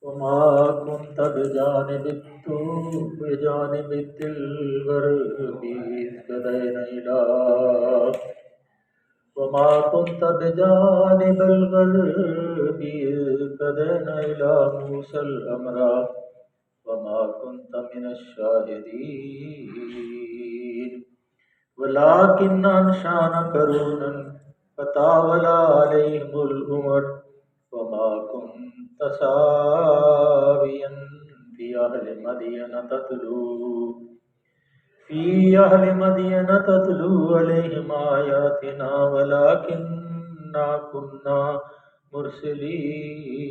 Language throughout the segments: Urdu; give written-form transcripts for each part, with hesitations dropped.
وما كنت بجانب الغرب إذ قضينا إلى وما كنت بجانب الغرب إذ قضينا إلى موسى الأمر وما كنت من الشاهدين ولكن أنشأنا قرونا فطاول عليهم الأمر وما كنت ساويا في أهل مدين تتلو عليهم آياتنا ولكننا كنا مرسلين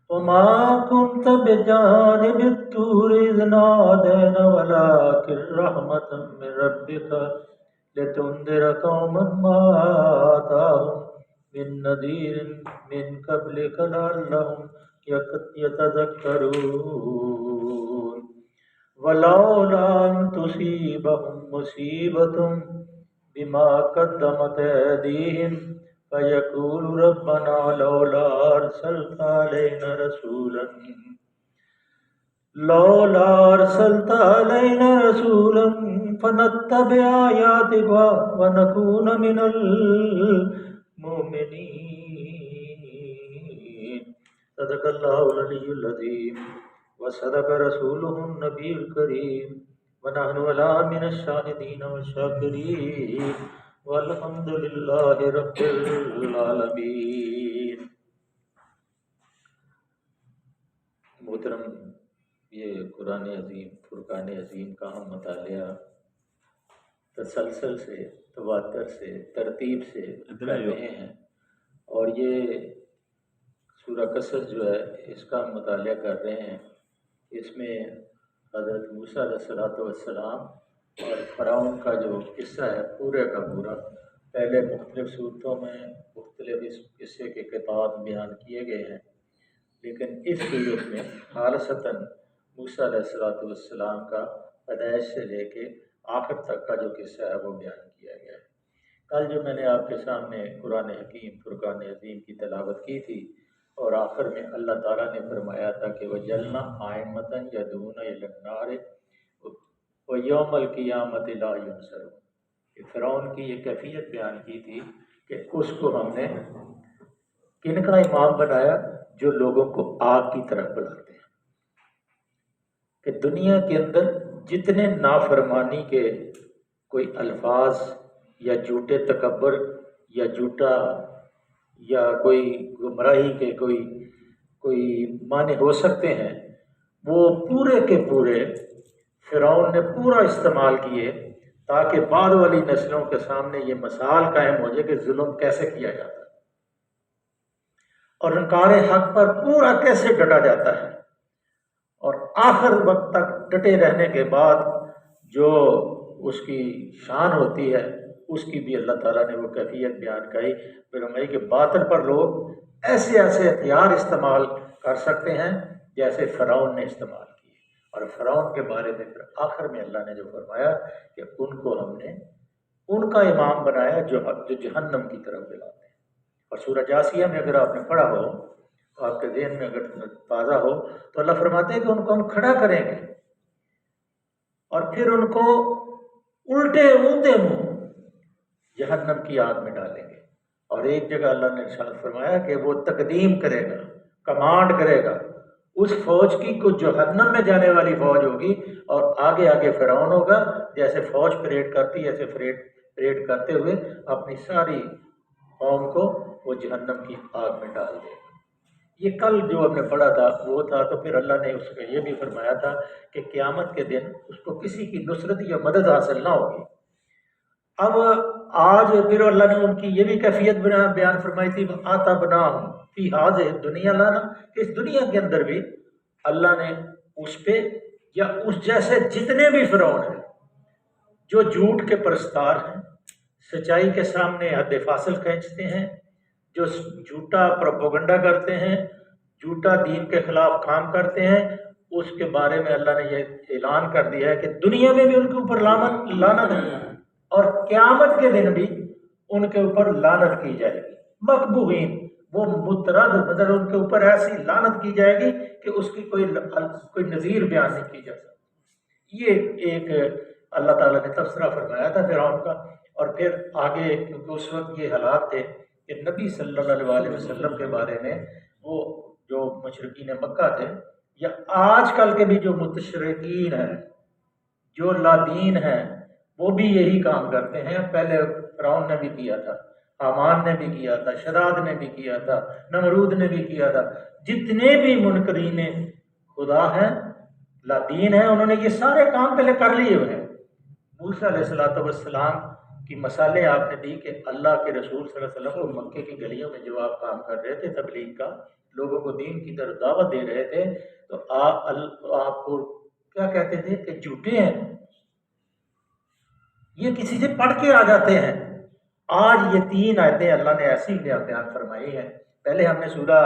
وما كنت بجانب الطور إذ نادينا ولكن رحمة من ربك لتنذر قوما ما آتاهم من نذير من قبلك لعلهم يتذكرون ولولا أن تصيبهم مصيبة بما قدمت أيديهم فيقول ربنا لولا أرسلت علينا رسولا فنتبع آياتك ونكون من المؤمنين صدق الله العلي العظيم وصدق رسوله النبي الكريم ونحن على من الشاهدين والشاكرين والحمد لله رب العالمين۔ محترم، یہ قرآن عظیم، فرقان عظیم کا ہم مطالعہ تسلسل سے، تواتر سے، ترتیب سے کر رہے ہیں، اور یہ سورہ قصص جو ہے اس کا ہم مطالعہ کر رہے ہیں۔ اس میں حضرت موسیٰ علیہ السلام اور فرعون کا جو قصہ ہے پورے کا پورا، پہلے مختلف صورتوں میں مختلف اس قصے کے قطعات بیان کیے گئے ہیں، لیکن اس صورت میں خالصتاً موسیٰ علیہ السلام کا پیدائش سے لے کے آخر تک کا جو قصہ ہے وہ بیان کیا گیا ہے۔ کل جو میں نے آپ کے سامنے قرآن حکیم فرقان عظیم کی تلاوت کی تھی، اور آخر میں اللہ تعالیٰ نے فرمایا تھا کہ وَجَعَلْنَا أَئِمَّةً يَدْعُونَ إِلَى النَّارِ وَيَوْمَ الْقِيَامَةِ لَا يُنصَرُونَ۔ کہ فرعون کی یہ کیفیت بیان کی تھی کہ اس کو ہم نے کن کا امام بنایا؟ جو لوگوں کو آگ کی طرف بلاتے ہیں، کہ دنیا کے اندر جتنے نافرمانی کے کوئی الفاظ یا جھوٹے تکبر یا جھوٹا یا کوئی گمراہی کے کوئی معنی ہو سکتے ہیں، وہ پورے کے پورے فرعون نے پورا استعمال کیے تاکہ بعد والی نسلوں کے سامنے یہ مثال قائم ہو جائے کہ ظلم کیسے کیا جاتا ہے اور انکار حق پر پورا کیسے ڈٹا جاتا ہے، اور آخر وقت تک ڈٹے رہنے کے بعد جو اس کی شان ہوتی ہے اس کی بھی اللہ تعالیٰ نے وہ کیفیت بیان کی، فرمائی کہ باطل پر لوگ ایسے ہتھیار استعمال کر سکتے ہیں جیسے فرعون نے استعمال کیے، اور فرعون کے بارے میں پھر آخر میں اللہ نے جو فرمایا کہ ان کو ہم نے ان کا امام بنایا جو جہنم کی طرف دلاتے ہیں۔ اور سورہ جاثیہ میں اگر آپ نے پڑھا ہو، آپ کے ذہن میں اگر تازہ ہو، تو اللہ فرماتے ہیں کہ ان کو ہم کھڑا کریں گے اور پھر ان کو الٹے اونتے منہ جہنم کی آگ میں ڈالیں گے۔ اور ایک جگہ اللہ نے ارشاد فرمایا کہ وہ تقدیم کرے گا، کمانڈ کرے گا اس فوج کی کو جہنم میں جانے والی فوج ہوگی، اور آگے آگے فرعون ہوگا، جیسے فوج پریڈ کرتی ہے ایسے پریڈ کرتے ہوئے اپنی ساری قوم کو وہ جہنم کی آگ میں ڈال دے گا۔ یہ کل جو ہم نے پڑھا تھا وہ تھا، تو پھر اللہ نے اس کا یہ بھی فرمایا تھا کہ قیامت کے دن اس کو کسی کی نصرت یا مدد حاصل نہ ہوگی۔ اب آج پھر اللہ نے ان کی یہ بھی کیفیت بیان فرمائی تھی، آتا بنا ہوں فی حاضر دنیا لانا، کہ اس دنیا کے اندر بھی اللہ نے اس پہ یا اس جیسے جتنے بھی فرعون ہیں جو جھوٹ کے پرستار ہیں، سچائی کے سامنے حد فاصل کھینچتے ہیں، جو جھوٹا پروپیگنڈا کرتے ہیں، جھوٹا دین کے خلاف کام کرتے ہیں، اس کے بارے میں اللہ نے یہ اعلان کر دیا ہے کہ دنیا میں بھی ان کے اوپر لعنت ہے، اور قیامت کے دن بھی ان کے اوپر لعنت کی جائے گی، مقبوحین وہ مترد، مطلب ان کے اوپر ایسی لعنت کی جائے گی کہ اس کی کوئی نظیر بیان نہیں کی جا سکتی۔ یہ ایک اللہ تعالیٰ نے تبصرہ فرمایا تھا فرعون کا۔ اور پھر آگے کیونکہ اس وقت یہ حالات تھے کہ نبی صلی اللہ علیہ وسلم کے بارے میں وہ جو مشرکین مکہ تھے یا آج کل کے بھی جو متشرکین ہیں، جو لادین ہیں، وہ بھی یہی کام کرتے ہیں۔ پہلے فرعون نے بھی کیا تھا، حامان نے بھی کیا تھا، شداد نے بھی کیا تھا، نمرود نے بھی کیا تھا، جتنے بھی منکرین خدا ہیں، لادین ہیں، انہوں نے یہ سارے کام پہلے کر لیے ہوئے ہیں۔ موسیٰ علیہ السلام کی مثالیں آپ نے دی کہ اللہ کے رسول صلی اللہ علیہ وسلم کو مکے کی گلیوں میں جو آپ کام کر رہے تھے تبلیغ کا، لوگوں کو دین کی طرف دعوت دے رہے تھے، تو آپ کو کیا کہتے تھے کہ جھوٹے ہیں، یہ کسی سے پڑھ کے آ جاتے ہیں۔ آج یہ 3 آیتیں اللہ نے ایسی بیان فرمائی ہیں۔ پہلے ہم نے سورہ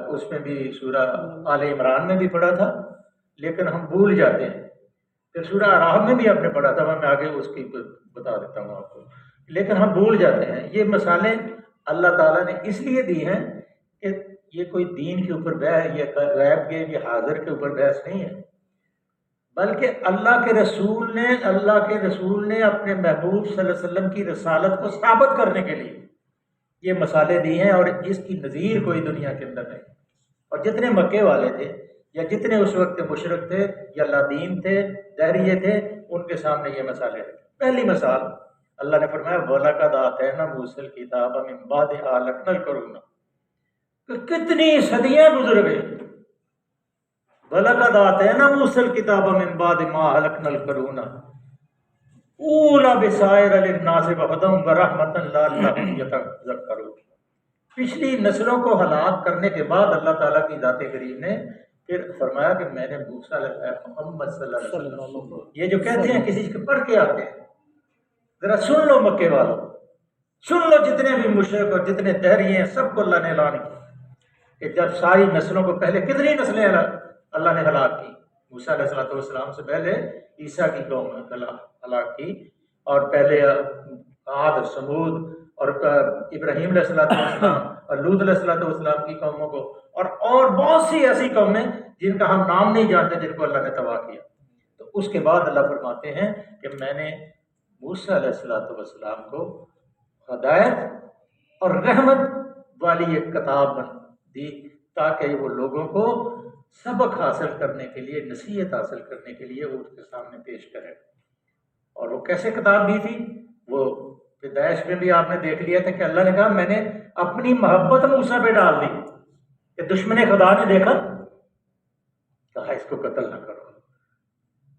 اس میں بھی سورہ آل عمران میں بھی پڑھا تھا، لیکن ہم بھول جاتے ہیں۔ پھر سورہ اعراف میں بھی آپ نے پڑھا تھا، میں آگے اس کی بتا دیتا ہوں آپ کو، لیکن ہم بھول جاتے ہیں۔ یہ مثالیں اللہ تعالیٰ نے اس لیے دی ہیں کہ یہ کوئی دین کے اوپر بحث، یہ غیب کے، یہ حاضر کے اوپر بحث نہیں ہے، بلکہ اللہ کے رسول نے اپنے محبوب صلی اللہ علیہ وسلم کی رسالت کو ثابت کرنے کے لیے یہ مثالیں دی ہیں، اور اس کی نظیر کوئی دنیا کے اندر نہیں۔ اور جتنے مکے والے تھے یا جتنے اس وقت مشرک تھے یا لادین تھے، دہریے تھے، ان کے سامنے یہ مثالیں رکھی۔ پہلی مثال اللہ نے فرمایا وَلَقَدْ آتَيْنَا مُوسَى الْكِتَابَ مِن بَعْدِ مَا أَهْلَكْنَا الْقُرُونَ، کہ کتنی صدیاں گزر گئی۔ وَلَقَدْ آتَيْنَا مُوسَى الْكِتَابَ مِن بَعْدِ مَا أَهْلَكْنَا الْقُرُونَ أُولَى بِصَائِرَ لِلنَّاسِ وَهُدًى وَرَحْمَةً لَعَلَّهُمْ يَتَذَكَّرُونَ۔ پچھلی نسلوں کو ہلاک کرنے کے بعد اللہ تعالیٰ کی ذات کریم نے پھر فرمایا کہ میں نے موسیٰ محمد صلی اللہ علیہ وسلم، یہ جو کہتے ہیں کسی کے پڑھ کے آتے ہیں، ذرا سن لو مکے والوں، سن لو جتنے بھی مشرک اور جتنے دہریے ہیں، سب کو اللہ نے اعلان کیا کہ جب ساری نسلوں کو، پہلے کتنی نسلیں اللہ نے ہلاک کی، موسیٰ علیہ السلام سے پہلے عیسیٰ کی قوم ہلاک کی، اور پہلے عاد، سمود اور ابراہیم علیہ السلام اور لوط علیہ السلام کی قوموں کو، اور بہت سی ایسی قومیں جن کا ہم نام نہیں جانتے، جن کو اللہ نے تباہ کیا۔ تو اس کے بعد اللہ فرماتے ہیں کہ میں نے موسیٰ علیہ السلام کو ہدایت اور رحمت والی ایک کتاب دی تاکہ وہ لوگوں کو سبق حاصل کرنے کے لیے، نصیحت حاصل کرنے کے لیے وہ اس کے سامنے پیش کرے۔ اور وہ کیسے کتاب دی تھی؟ وہ پیدائش میں بھی آپ نے دیکھ لیا تھا کہ اللہ نے کہا میں نے اپنی محبت موسیٰ پہ ڈال دی، کہ دشمن خدا نے دیکھا، کہا اس کو قتل نہ کرو۔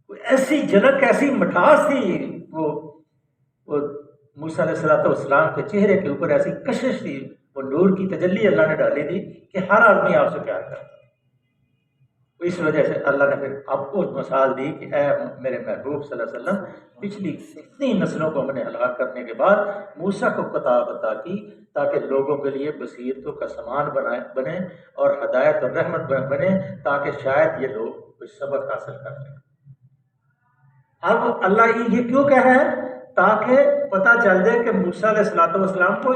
کوئی ایسی جھلک، ایسی مٹھاس تھی وہ موسیٰ علیہ السلام کے چہرے کے اوپر، ایسی کشش تھی، وہ نور کی تجلی اللہ نے ڈالی تھی کہ ہر آدمی آپ سے پیار کرتا۔ اس وجہ سے اللہ نے پھر آپ کو مثال دی کہ اے میرے محبوب صلی اللہ علیہ وسلم، پچھلی کتنی نسلوں کو ہم نے ہلاک کرنے کے بعد موسیٰ کو کتاب عطا کی تاکہ لوگوں کے لیے بصیرتوں کا سامان بنے اور ہدایت اور رحمت بنے، تاکہ شاید یہ لوگ کوئی سبق حاصل کر لیں۔ اب اللہ یہ کیوں کہہ رہا ہے؟ تاکہ پتہ چل جائے کہ موسیٰ علیہ السلام کو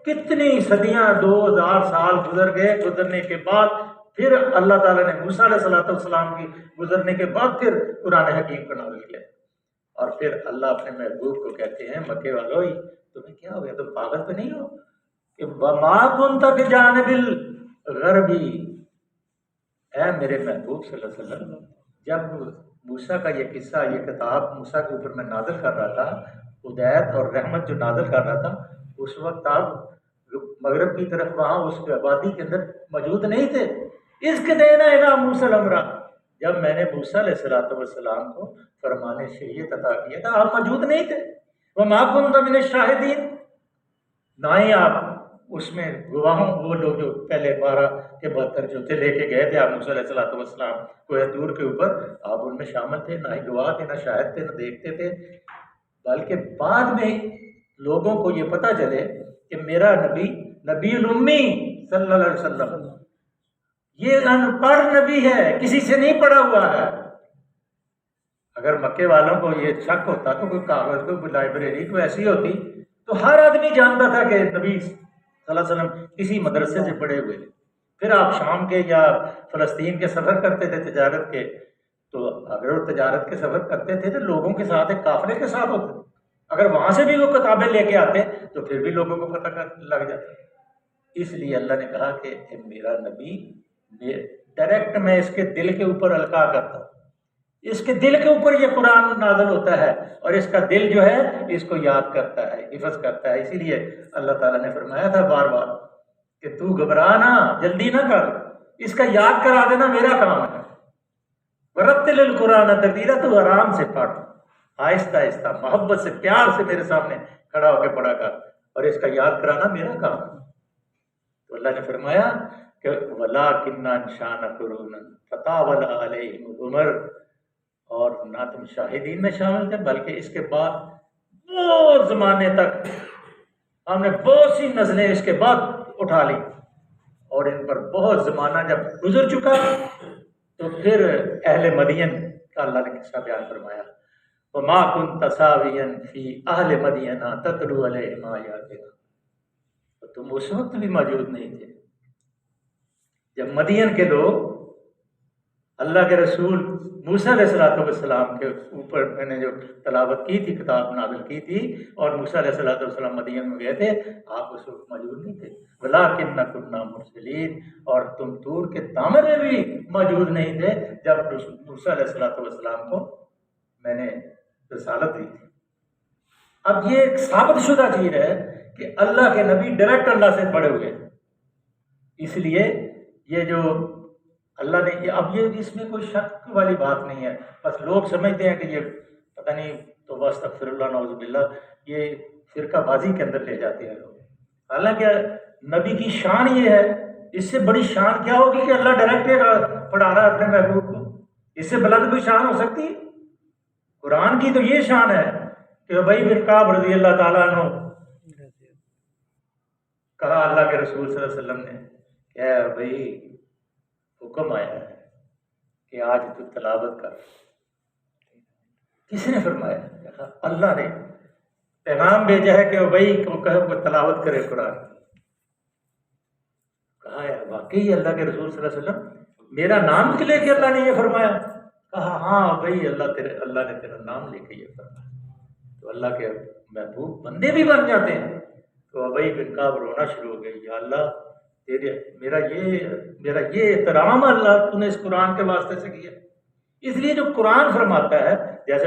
کتنی صدیاں، 2000 سال گزر گئے، گزرنے کے بعد پھر اللہ تعالیٰ نے موسیٰ علیہ السلام کی گزرنے کے بعد پھر قرآن حکیم کو نازل کیا۔ اور پھر اللہ اپنے محبوب کو کہتے ہیں مکے والو، تمہیں کیا ہو گیا، تم پاگل تو نہیں ہو کہ وَمَا كُنْتَ بِجَانِبِ الْغَرْبِ، اے میرے محبوب صلی اللہ علیہ وسلم، جب موسیٰ کا یہ قصہ، یہ کتاب موسیٰ کے اوپر میں نازل کر رہا تھا، ہدایت اور رحمت جو نازل کر رہا تھا، اس وقت آپ مغرب کی طرف وہاں اس آبادی کے اندر موجود نہیں تھے۔ اس کے دینا اِلَىٰ مُوسَىٰ الْأَمْرَ، جب میں نے موسیٰ علیہ السلام کو فرمان شریعت عطا کیا تھا، آپ موجود نہیں تھے۔ وَمَا كُنْتَ مِنَ الشَّاهِدِينَ، نہ ہی آپ اس میں گواہوں، وہ لوگ جو پہلے 12 کے 72 جو تھے لے کے گئے تھے آپ موسیٰ علیہ السلام کوہ طور کے اوپر، آپ ان میں شامل تھے، نہ ہی گواہ تھے، نہ شاہد تھے، نہ دیکھتے تھے۔ بلکہ بعد میں لوگوں کو یہ پتہ چلے کہ میرا نبی الامی صلی اللہ علیہ وسلم یہ ان پڑھ نبی ہے، کسی سے نہیں پڑھا ہوا ہے۔ اگر مکے والوں کو یہ شک ہوتا تو کوئی کاغذ، کوئی لائبریری کوئی ایسی ہوتی تو ہر آدمی جانتا تھا کہ نبی صلی اللہ علیہ وسلم کسی مدرسے سے پڑھے ہوئے. پھر آپ شام کے یا فلسطین کے سفر کرتے تھے تجارت کے، تو اگر وہ تجارت کے سفر کرتے تھے تو لوگوں کے ساتھ ایک قافلے کے ساتھ ہوتے، اگر وہاں سے بھی وہ کتابیں لے کے آتے تو پھر بھی لوگوں کو پتہ لگ جاتا. اس لیے اللہ نے کہا کہ اے میرا نبی، ڈائریکٹ میں اس کے دل کے اوپر القاء کرتا ہوں، اس کے دل کے اوپر یہ قرآن نازل ہوتا ہے، اور اس کا دل جو ہے اس کو یاد کرتا ہے، حفظ کرتا ہے. اسی لیے اللہ تعالیٰ نے فرمایا تھا بار بار کہ تو گھبرا نہ، جلدی نہ کر، اس کا یاد کرا دینا میرا کام ہے. ورتل القرآن ترتیلا، تو آرام سے پڑھ، آہستہ آہستہ محبت سے پیار سے میرے سامنے کھڑا ہو کے پڑھا کر، اور اس کا یاد کرانا میرا کام ہے. تو اللہ نے فرمایا کہ وَلَٰكِنَّا أَنشَأْنَا قُرُونًا فَطَالَ عَلَيْهِمُ الْعُمُرُ، اور نہ تم شاہدین میں شامل تھے بلکہ اس کے بعد بہت زمانے تک ہم نے بہت سی نسلیں اس کے بعد اٹھا لی، اور ان پر بہت زمانہ جب گزر چکا تو پھر اہل مدین کا اللہ نے قصہ بیان فرمایا. وَمَا كُنْتَ سَاوِيًا فِي أَهْلِ مَدْيَنَ تَتْلُو عَلَيْهِمْ آيَاتِنَا، تو تم اس وقت بھی موجود نہیں تھے جب مدین کے لوگ اللہ کے رسول موسیٰ علیہ السلام کے اوپر میں نے جو تلاوت کی تھی، کتاب نازل کی تھی، اور موسیٰ علیہ السلام مدین میں گئے تھے، آپ اس وقت موجود نہیں تھے. وَلَٰكِنَّا كُنَّا مُرْسِلِينَ، اور تم طور کے دامن میں بھی موجود نہیں تھے جب موسیٰ علیہ السلام کو میں نے رسالت دی تھی. اب یہ ایک ثابت شدہ چیز ہے کہ اللہ کے نبی ڈائریکٹ اللہ سے پڑھے ہوئے ہیں. اس لیے یہ جو اللہ نے، اب یہ اس میں کوئی شک والی بات نہیں ہے، بس لوگ سمجھتے ہیں کہ یہ پتہ نہیں، تو استغفر اللہ نعوذ باللہ، یہ فرقہ بازی کے اندر لے جاتے ہیں لوگ. حالانکہ نبی کی شان یہ ہے، اس سے بڑی شان کیا ہوگی کہ اللہ ڈائریکٹ پڑھا رہا ہے اپنے محبوب کو. اس سے بلند کوئی شان ہو سکتی ہے؟ قرآن کی تو یہ شان ہے کہ ابی بن کعب رضی اللہ تعالیٰ عنہ کہا اللہ کے رسول صلی اللہ علیہ وسلم نے کہ اے ابی، حکم آیا ہے کہ آج تو تلاوت کر. کس نے فرمایا؟ کہا اللہ نے پیغام بھیجا ہے کہ ابی کو کہو کہ تلاوت کرے قرآن. کہا ہے واقعی اللہ کے رسول صلی اللہ علیہ وسلم میرا نام لے کے اللہ نے یہ فرمایا؟ کہا ہاں بھائی، اللہ نے تیرا نام لے کے یہ فرمایا. تو اللہ کے محبوب بندے بھی بن جاتے ہیں. تو ابی بن کعب رونا شروع ہو گئی، یا اللہ میرا یہ احترام اللہ تو نے اس قرآن کے واسطے سے کیا. اس لیے جو قرآن فرماتا ہے، جیسے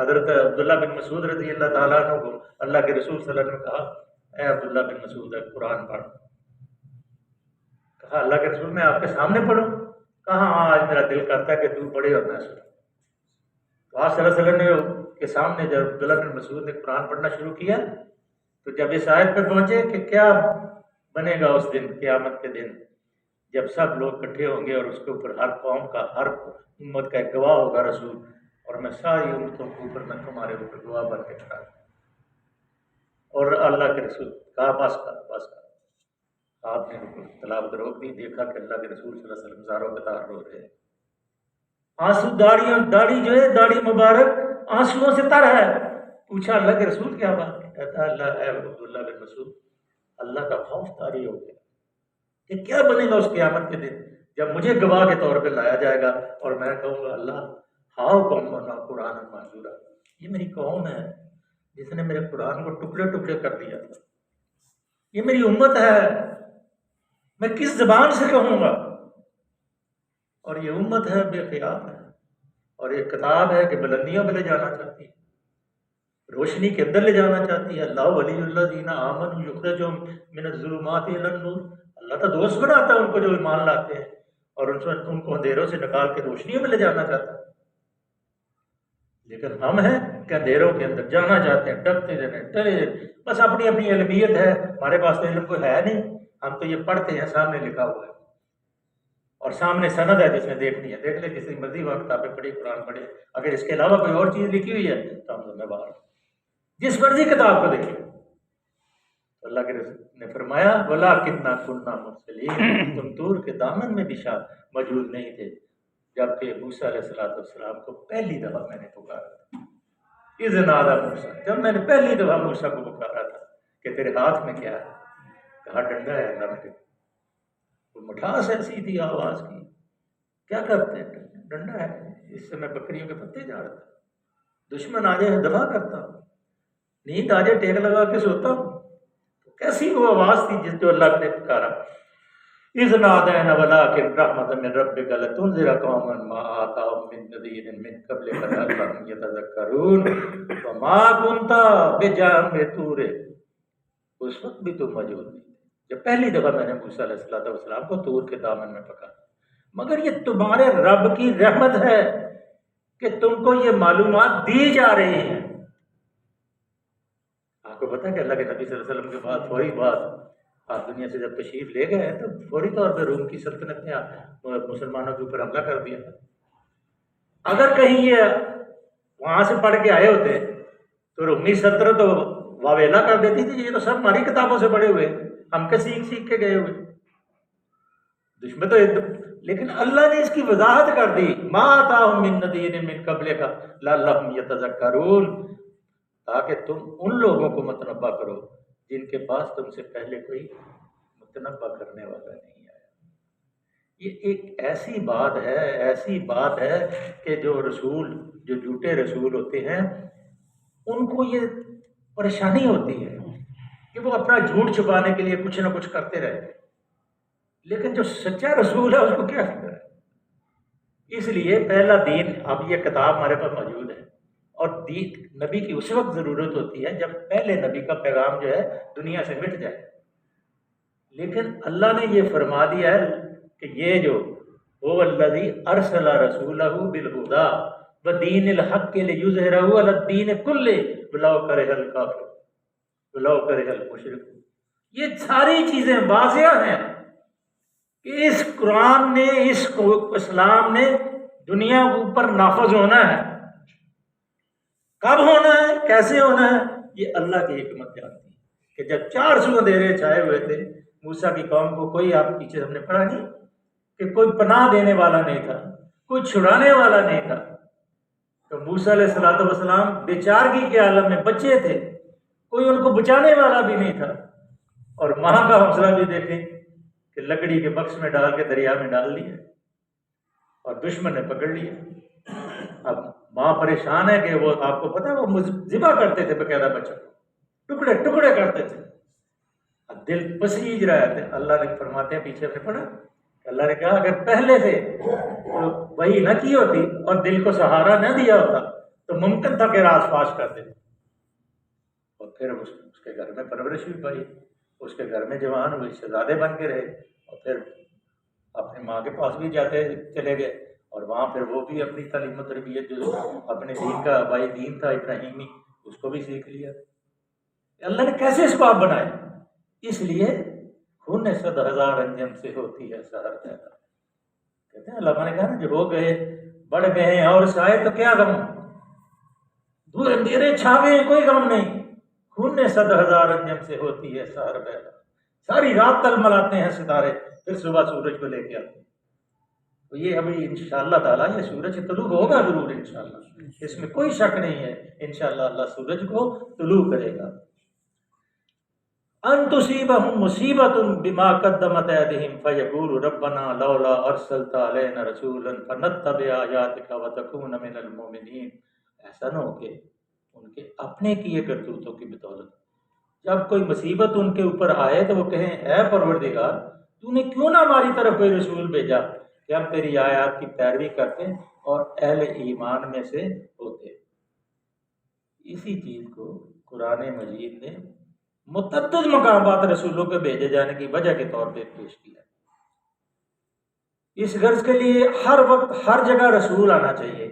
حضرت عبداللہ بن مسعود رضی اللہ تعالیٰ عنہ کو اللہ کے رسول صلی اللہ علیہ وسلم نے کہا اے عبداللہ بن مسعود قرآن پڑھ. کہا اللہ کے رسول میں آپ کے سامنے پڑھوں؟ کہا ہاں، آج میرا دل کرتا ہے کہ تو پڑھے اور میں سنوں. تو آپ صلی اللہ علیہ وسلم کے سامنے جب عبداللہ بن مسعود نے قرآن پڑھنا شروع کیا تو جب اس آیت پہ پہنچے کہ کیا بنے گا اس دن، قیامت کے دن، جب سب لوگ اکٹھے ہوں گے اور اس کے اوپر ہر قوم کا، ہر امت کا ایک گواہ ہوگا رسول، اور میں ساری امتوں کے اوپر میں تمہارے اوپر گواہ بن کے کھڑا ہوں. اور اللہ کے رسول کہا بس کر. آپ نے تلاوت روک دی، دیکھا کہ اللہ کے رسول صلی اللہ علیہ وسلم زاروں قطار رو رہے ہیں. آنسو داڑھی جو ہے، داڑھی مبارک آنسوؤں سے تر ہے. پوچھا اللہ کے رسول کیا بات ہے؟ کہتا اللہ اے عبداللہ بن مسعود، اللہ کا خوف طاری ہو گیا کہ کیا بنے گا اس قیامت کے دن جب مجھے گواہ کے طور پہ لایا جائے گا اور میں کہوں گا اللہ ہاؤ قومنا قرآن منظورا، یہ میری قوم ہے جس نے میرے قرآن کو ٹکڑے ٹکڑے کر دیا تھا، یہ میری امت ہے، میں کس زبان سے کہوں گا؟ اور یہ امت ہے بے خیال ہے، اور یہ کتاب ہے کہ بلندیوں پہ لے جانا چاہتی ہے، روشنی کے اندر لے جانا چاہتی ہے. اللہ ولی الذین آمنوا یخرجہم من الظلمات الی النور، اللہ تو دوست بناتا ہے ان کو جو ایمان لاتے ہیں، اور ان کو اندھیروں سے نکال کے روشنیوں میں لے جانا چاہتا ہے. لیکن ہم ہیں کہ اندھیروں کے اندر جانا چاہتے ہیں، ڈرتے رہتے ہیں، ڈرے، بس اپنی اپنی علمیت ہے، ہمارے پاس تو علم کوئی ہے نہیں، ہم تو یہ پڑھتے ہیں، سامنے لکھا ہوا ہے اور سامنے سند ہے، جس نے دیکھنی ہے دیکھ لے، جس نے مرضی وہاں کتابیں پڑھی، قرآن پڑھے. اگر اس کے علاوہ کوئی اور چیز لکھی ہوئی ہے تو ہم ذمہ دار ہیں، جس مرضی کتاب کو دیکھیں. اللہ کے رسول نے فرمایا وَلَٰكِنَّا كُنَّا مُرْسِلِينَ، تم طور کے دامن میں بھی موجود نہیں تھے جبکہ موسیٰ علیہ السلام کو پہلی دفعہ میں نے پکارا تھا. اِذْ نَادَىٰ مُوسیٰ، جب میں نے پہلی دفعہ موسیٰ کو پکارا تھا کہ تیرے ہاتھ میں کیا ہے؟ کہا ڈنڈا ہے اللہ میرے. وہ مٹھاس ایسی تھی آواز کی. کیا کرتے ہیں؟ ڈنڈا ہے، اس سے میں بکریوں کے پتے جھاڑتا، دشمن آ جائے دفاع کرتا ہوں، نیند آ جائے ٹیک لگا کے سوتا ہوں. کیسی وہ آواز تھی جس جو اللہ نے پکارا. اذ نادینا ولکن رحمۃ من ربک لتنذر قوما ما آتاهم من نذیر من قبلک لعلهم یتذکرون وما كنت بجانب طور. اس وقت بھی تم موجود نہیں تھے جب پہلی دفعہ میں نے موسیٰ علیہ السلام کو طور کے دامن میں پکڑا. مگر یہ تمہارے رب کی رحمت ہے کہ تم کو یہ معلومات دی جا رہی ہیں. آپ کو پتا ہے کہ اللہ کے نبی صلی اللہ علیہ وسلم کے بعد فوری بعد آپ دنیا سے جب تشریف لے گئے تو فوری طور پہ روم کی سلطنت نے مسلمانوں کے اوپر حملہ کر دیا. اگر کہیں یہ وہاں سے پڑھ کے آئے ہوتے تو رومی سلطنت تو واویلا کر دیتی تھی، یہ تو سب ہماری کتابوں سے پڑھے ہوئے، ہم کے سیکھ کے گئے ہوئے دشمن تو لیکن اللہ نے اس کی وضاحت کر دی. ما آتاہم من نذیر من قبلک لعلہم یتذکرون، تاکہ تم ان لوگوں کو متنبہ کرو جن کے پاس تم سے پہلے کوئی متنبہ کرنے والا نہیں آیا. یہ ایک ایسی بات ہے کہ جو جھوٹے رسول ہوتے ہیں ان کو یہ پریشانی ہوتی ہے کہ وہ اپنا جھوٹ چھپانے کے لیے کچھ نہ کچھ کرتے رہتے، لیکن جو سچا رسول ہے اس کو کیا فکر ہے. اس لیے پہلا دین، اب یہ کتاب ہمارے پاس موجود ہے اور نبی کی اس وقت ضرورت ہوتی ہے جب پہلے نبی کا پیغام جو ہے دنیا سے مٹ جائے. لیکن اللہ نے یہ فرما دیا ہے کہ یہ جو هو الذی ارسل رسولہ بالہدی ودین الحق لیظہرہ علی الدین کلہ ولو کرہ الکافرون ولو کرہ المشرکون. یہ ساری چیزیں واضح ہیں کہ اس قرآن نے، اس اسلام نے دنیا کے اوپر نافذ ہونا ہے. کب ہونا ہے، کیسے ہونا ہے، یہ اللہ کی حکمت جانتی ہے. کہ جب 400 اندھیرے چھائے ہوئے تھے موسیٰ کی قوم کو، کوئی آپ پیچھے ہم نے پڑھا نہیں کہ کوئی پناہ دینے والا نہیں تھا، کوئی چھڑانے والا نہیں تھا. تو موسیٰ علیہ السلام بیچارگی کے عالم میں بچے تھے، کوئی ان کو بچانے والا بھی نہیں تھا. اور ماں کا حوصلہ بھی دیکھیں کہ لکڑی کے بکس میں ڈال کے دریا میں ڈال دیا اور دشمن نے پکڑ لیا. اب ماں پریشان ہے کہ وہ، آپ کو پتا ہے وہ ذبح کرتے تھے باقاعدہ بچوں کو، ٹکڑے ٹکڑے کرتے تھے. اب دل پسیج رہا ہے. اللہ نے فرماتے ہیں، پیچھے میں پڑھا، اللہ نے کہا اگر پہلے سے وہی نہ کی ہوتی اور دل کو سہارا نہ دیا ہوتا تو ممکن تھا کہ راز فاش کر دیتے. اور پھر اس کے گھر میں پرورش بھی پائی، اس کے گھر میں جوان ہوئے، شہزادے بن کے رہے، اور پھر اپنی ماں کے پاس بھی جاتے چلے گئے اور وہاں پھر وہ بھی اپنی تعلیم و تربیت جو اپنے دین کا آبائی دین تھا ابراہیمی، اس کو بھی سیکھ لیا. اللہ نے کیسے اسباب بنائے؟ اس لیے خون 100,000 انجم سے ہوتی ہے سحر پیدا. کہتے ہیں علماء نے کہا نا، جو ہو گئے بڑھ گئے ہیں اور سائے تو کیا غم، دور اندھیرے چھا گئے کوئی غم نہیں. خون 100,000 انجم سے ہوتی ہے سحر پیدا. ساری رات تک ملاتے ہیں ستارے، پھر صبح سورج کو لے کے آتے ہیں. تو یہ ابھی انشاءاللہ تعالیٰ یہ سورج طلوع ہوگا ضرور انشاءاللہ، اس میں کوئی شک نہیں ہے. انشاءاللہ اللہ سورج کو طلوع کرے گا. ان تصیبہم مصیبۃ بما قدمت ایدیہم فیقولوا ربنا لولا ارسلت علینا رسولا فنتبع آیاتک وتکون من المؤمنین. ایسا نہ ہو کہ ان کے اپنے کیے کرتوتوں کی بدولت جب کوئی مصیبت ان کے اوپر آئے تو وہ کہیں اے پروردگار تو نے کیوں نہ ہماری طرف کوئی رسول بھیجا کہ ہم تیری آیات کی پیروی کرتے اور اہل ایمان میں سے ہوتے. اسی چیز کو قرآن مجید نے متعدد مقامات رسولوں کے بھیجے جانے کی وجہ کے طور پہ پیش کیا. اس غرض کے لیے ہر وقت ہر جگہ رسول آنا چاہیے،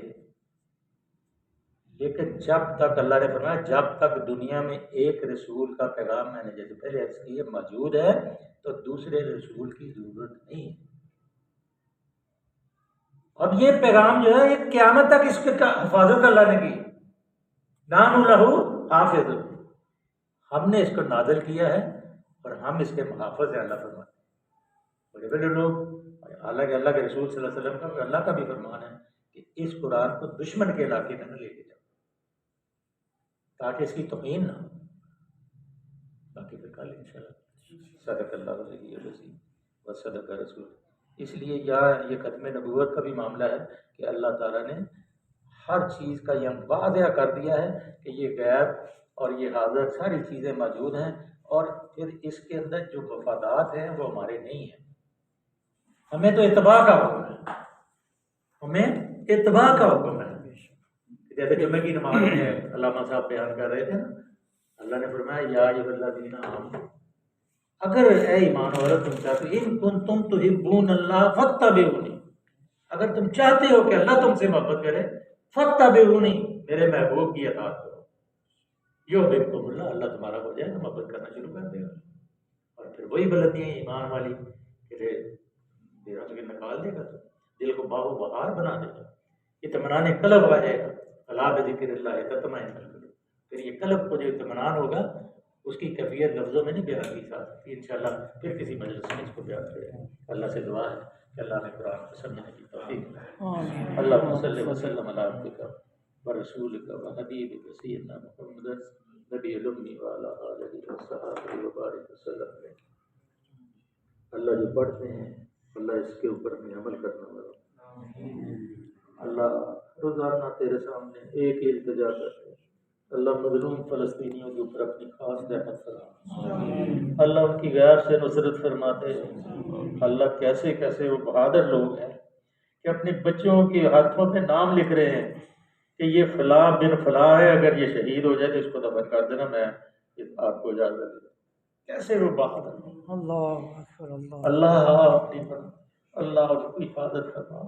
لیکن جب تک اللہ نے فرمایا جب تک دنیا میں ایک رسول کا پیغام، میں نے جیسے پہلے عرض کی ہے، موجود ہے تو دوسرے رسول کی ضرورت نہیں ہے. اب یہ پیغام جو ہے یہ قیامت تک اس کی حفاظت اللہ نے کی. نحن لہ حافظ، ہم نے اس کو نازل کیا ہے اور ہم اس کے محافظ ہیں. اللہ فرماتے ہیں بڑے بڑے لوگ، حالانکہ اللہ کے رسول صلی اللہ علیہ وسلم کا اللہ کا بھی فرمان ہے کہ اس قرآن کو دشمن کے علاقے میں نہ لے کے جاؤ تاکہ اس کی توہین نہ ہو. باقی پھر کل انشاءاللہ صدق اللہ علیہ وسلم و صدق رسول. اس لیے یہاں یہ ختم نبوت کا بھی معاملہ ہے کہ اللہ تعالیٰ نے ہر چیز کا یہ واضح کر دیا ہے کہ یہ غیب اور یہ حاضر ساری چیزیں موجود ہیں، اور پھر اس کے اندر جو مفادات ہیں وہ ہمارے نہیں ہیں. ہمیں تو اتباع کا حکم ہے، ہمیں اتباع کا حکم ہے. جیسے جمعہ کی نماز میں علامہ صاحب بیان کر رہے تھے نا، اللہ نے فرمایا یا ایھا الذین آمنوا، اگر اے ایمان والو تم چاہتے ہو ان کنتم تحبون اللہ فاتبعونی، اگر تم چاہتے ہو کہ اللہ تم سے محبت کرے، فاتبعونی، میرے محبوب کی اطاعت کرو، یحببکم اللہ، اللہ تمہارا ہو جائے گا، محبت کرنا شروع کر دے گا. اور پھر وہی بلندیاں ایمان والی کہ دیروں سے نکال دے گا، تو دل کو باغ و بہار بنا دے گا، اطمینان قلب آ جائے گا. الا بذکر اللہ تطمئن القلوب. پھر یہ قلب کو جو اطمینان ہوگا اس کی کیفیت لفظوں میں نہیں بیان کی جا سکتی. انشاءاللہ پھر کسی مجلس میں اس کو بیان کریں گے. اللہ سے دعا ہے کہ اللہ نے قرآن کو سمجھنے کی توفیق دے. اللہم صلی وسلم علی عبدک ورسولک وحبیبک سیدنا محمد نبی الامی وعلی آلہ وصحبہ وبارک وسلم. اللہ جو پڑھتے ہیں اللہ اس کے اوپر میں عمل کرنا والا. اللہ روزانہ تیرے سامنے ایک ہی التجا کرتے ہیں، اللہ مظلوم فلسطینیوں کے اوپر اپنی خاص رحمت فرما. اللہ ان کی غیر سے نصرت فرماتے. اللہ کیسے کیسے وہ بہادر لوگ ہیں کہ اپنے بچوں کے ہاتھوں پہ نام لکھ رہے ہیں کہ یہ فلاں بن فلاں ہے، اگر یہ شہید ہو جائے تو اس کو دفن کر دینا، میں آپ کو اجازت دے دوں. کیسے وہ بہادر ہیں. اللہ اپنی اللہ ان کی حفاظت فرما.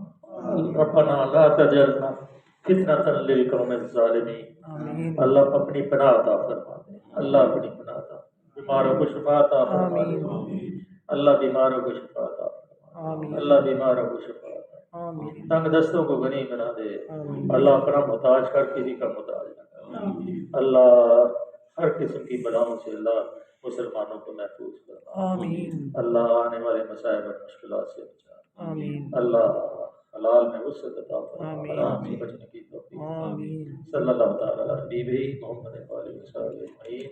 ربنا لا تجعلنا فتنة للقوم الظالمین. اللہ اپنی پناہ عطا فرما دے. اللہ اپنی پناہ عطا، بیماروں کو شفا عطا فرما دے. اللہ بیماروں کو شفا عطا فرما دے. اللہ بیماروں کو شفا عطا، تنگ دستوں کو غنی بنا دے. اللہ اپنا محتاج کر کسی کا محتاج نہ کر. اللہ ہر قسم کی بلاؤں سے اللہ مسلمانوں کو محفوظ فرما. اللہ آنے والے مصائب اور مشکلات سے بچا. اللہ حلال میں وسعت عطا فرما، حرام سے بچنے کی توفیق. صلی اللہ تعالی علی حبیبہ محمد و آلہ وصحبہ اجمعین.